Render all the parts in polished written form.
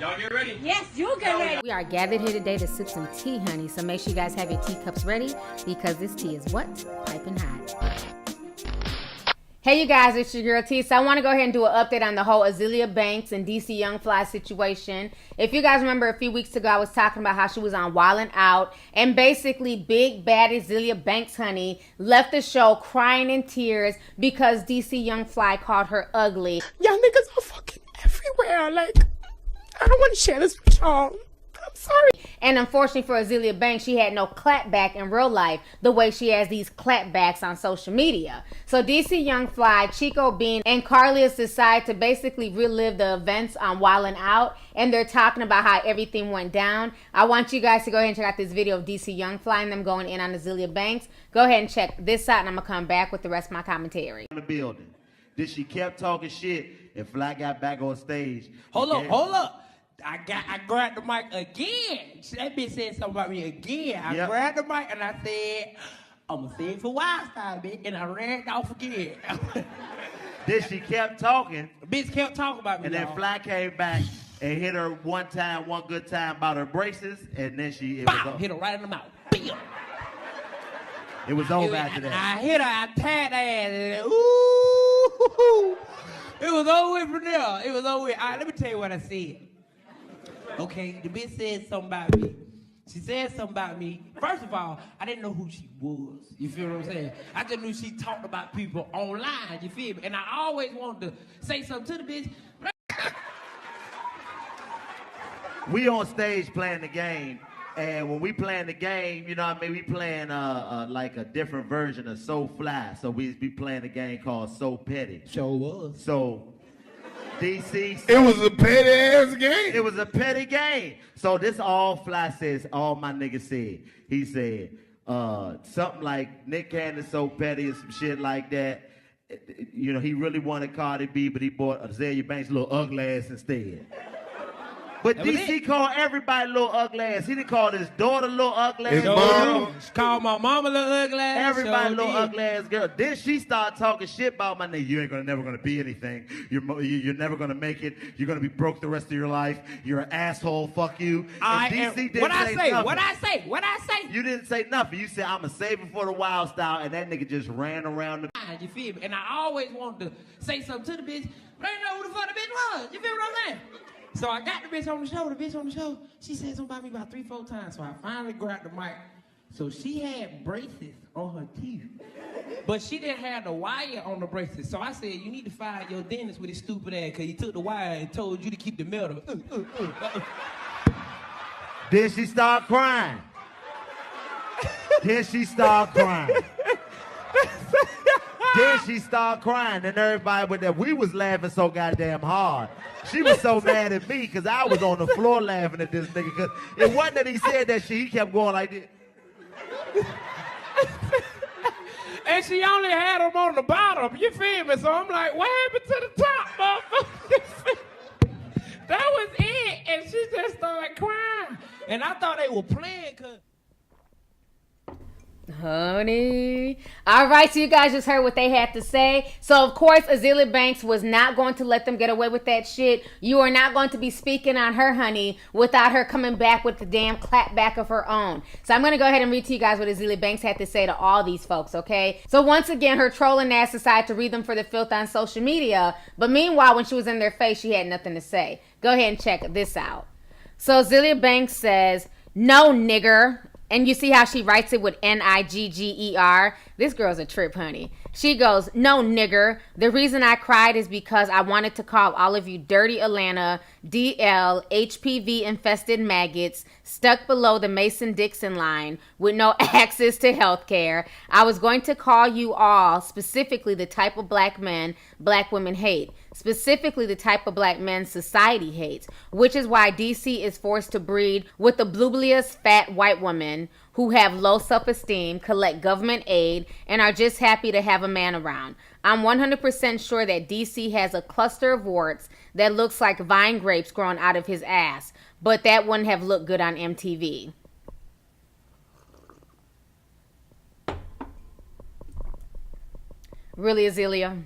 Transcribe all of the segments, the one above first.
Y'all get ready? Yes, you get ready. We are gathered here today to sip some tea, honey. So make sure you guys have your teacups ready because this tea is what? Piping hot. Hey you guys, it's your girl T. So I want to go ahead and do an update on the whole Azealia Banks and DC Young Fly situation. If you guys remember a few weeks ago, I was talking about how she was on Wildin' Out, and basically big bad Azealia Banks, honey, left the show crying in tears because DC Young Fly called her ugly. Y'all niggas are fucking everywhere. Like, I don't want to share this with y'all. I'm sorry. And unfortunately for Azealia Banks, she had no clapback in real life the way she has these clapbacks on social media. So DC Young Fly, Chico Bean, and Carlius decide to basically relive the events on Wildin' Out, and they're talking about how everything went down. I want you guys to go ahead and check out this video of DC Young Fly and them going in on Azealia Banks. Go ahead and check this out, and I'm going to come back with the rest of my commentary. In the building. Then she kept talking shit, and Fly got back on stage. Hold up. I grabbed the mic again. That bitch said something about me again. I grabbed the mic and I said, I'm gonna say it for Wild Style, bitch. And I ran it off again. Then she kept talking. The bitch kept talking about me. And then Fly came back and hit her one good time about her braces, and then she hit her right in the mouth. Bam. It was over after that. I hit her, I tagged her ass, and ooh, it was over with from there. It was over with. All right, let me tell you what I said. Okay, the bitch said something about me. She said something about me. First of all, I didn't know who she was. You feel what I'm saying? I just knew she talked about people online. You feel me? And I always wanted to say something to the bitch. We on stage playing the game, and when we playing the game, you know what I mean, we playing like a different version of So Fly. So we be playing a game called So Petty. Sure was. So DC. It was a petty ass game. It was a petty game. So this all Fly says, all my niggas said. He said something like Nick Cannon so petty and some shit like that. You know, he really wanted Cardi B, but he bought Azealia Banks' little ugly ass instead. But DC called everybody little ugly ass. He didn't call his daughter little ugly ass. His mom. Called my mama little ugly ass. Everybody little ugly ass girl. Then she started talking shit about my nigga. You ain't never gonna be anything. You're never gonna make it. You're gonna be broke the rest of your life. You're an asshole. Fuck you. DC didn't What I say? nothing. What I say? You didn't say nothing. You said I'ma save it for the Wild Style, and that nigga just ran around the. You feel me? And I always wanted to say something to the bitch, but I didn't know who the fuck the bitch was. You feel what I'm saying? So I got the bitch on the show. She said something about me about 3-4 times. So I finally grabbed the mic. So she had braces on her teeth, but she didn't have the wire on the braces. So I said, you need to fire your dentist with his stupid ass, because he took the wire and told you to keep the metal. Then she started crying. Then she started crying, and everybody with that. We was laughing so goddamn hard. She was so mad at me because I was on the floor laughing at this nigga. Because it wasn't that he said that shit. He kept going like this. And she only had them on the bottom. You feel me? So I'm like, what happened to the top, motherfucker? That was it. And she just started crying. And I thought they were playing because... Honey. All right, so you guys just heard what they had to say. So, of course, Azealia Banks was not going to let them get away with that shit. You are not going to be speaking on her, honey, without her coming back with the damn clapback of her own. So I'm going to go ahead and read to you guys what Azealia Banks had to say to all these folks, okay? So once again, her trolling ass decided to read them for the filth on social media. But meanwhile, when she was in their face, she had nothing to say. Go ahead and check this out. So Azealia Banks says, "No, nigger." And you see how she writes it with Nigger. This girl's a trip, honey. She goes, "No, nigger. The reason I cried is because I wanted to call all of you dirty Atlanta, DL, HPV-infested maggots, stuck below the Mason-Dixon line with no access to health care. I was going to call you all, specifically the type of black men black women hate. Specifically the type of black men society hates, which is why DC is forced to breed with the blubliest fat white women who have low self-esteem, collect government aid, and are just happy to have a man around. I'm 100% sure that DC has a cluster of warts that looks like vine grapes growing out of his ass, but that wouldn't have looked good on MTV." Really, Azealia?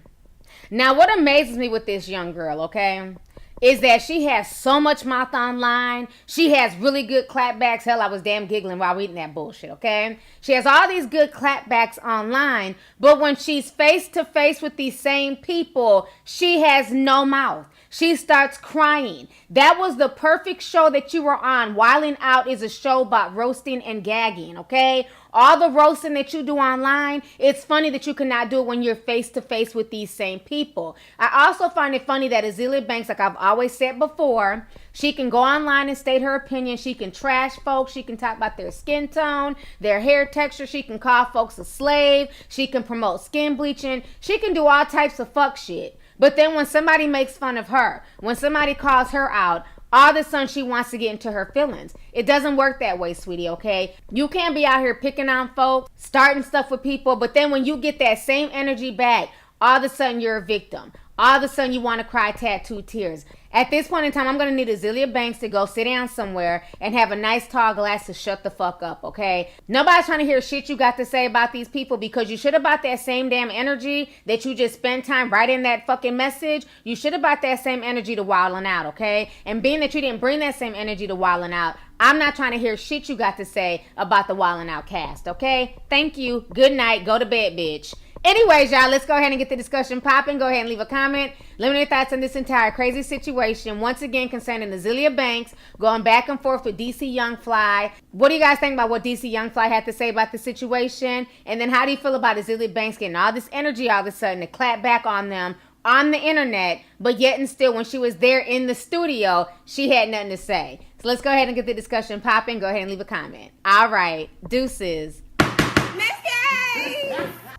Now, what amazes me with this young girl, okay, is that she has so much mouth online. She has really good clapbacks. Hell, I was damn giggling while reading that bullshit, okay? She has all these good clapbacks online, but when she's face to face with these same people, she has no mouth. She starts crying. That was the perfect show that you were on. Wilding Out is a show about roasting and gagging, okay? All the roasting that you do online, it's funny that you cannot do it when you're face to face with these same people. I also find it funny that Azealia Banks, like I've always said before, she can go online and state her opinion. She can trash folks. She can talk about their skin tone, their hair texture. She can call folks a slave. She can promote skin bleaching. She can do all types of fuck shit. But then when somebody makes fun of her, when somebody calls her out, all of a sudden she wants to get into her feelings. It doesn't work that way, sweetie, okay? You can't be out here picking on folks, starting stuff with people, but then when you get that same energy back, all of a sudden you're a victim. All of a sudden you want to cry tattoo tears. At this point in time, I'm going to need Azealia Banks to go sit down somewhere and have a nice tall glass to shut the fuck up, okay? Nobody's trying to hear shit you got to say about these people, because you should have bought that same damn energy that you just spent time writing that fucking message. You should have bought that same energy to Wildin' Out, okay? And being that you didn't bring that same energy to Wildin' Out, I'm not trying to hear shit you got to say about the Wildin' Out cast, okay? Thank you. Good night. Go to bed, bitch. Anyways, y'all, let's go ahead and get the discussion popping. Go ahead and leave a comment. Let me know your thoughts on this entire crazy situation. Once again, concerning Azealia Banks going back and forth with DC Young Fly. What do you guys think about what DC Young Fly had to say about the situation? And then how do you feel about Azealia Banks getting all this energy all of a sudden to clap back on them on the internet, but yet and still when she was there in the studio, she had nothing to say? So let's go ahead and get the discussion popping. Go ahead and leave a comment. All right. Deuces.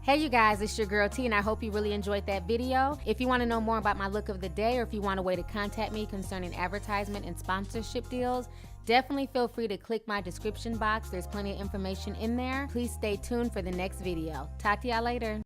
Hey you guys, it's your girl T, and I hope you really enjoyed that video. If you want to know more about my look of the day, or if you want a way to contact me concerning advertisement and sponsorship deals, definitely feel free to click my description box. There's plenty of information in there. Please stay tuned for the next video. Talk to y'all later.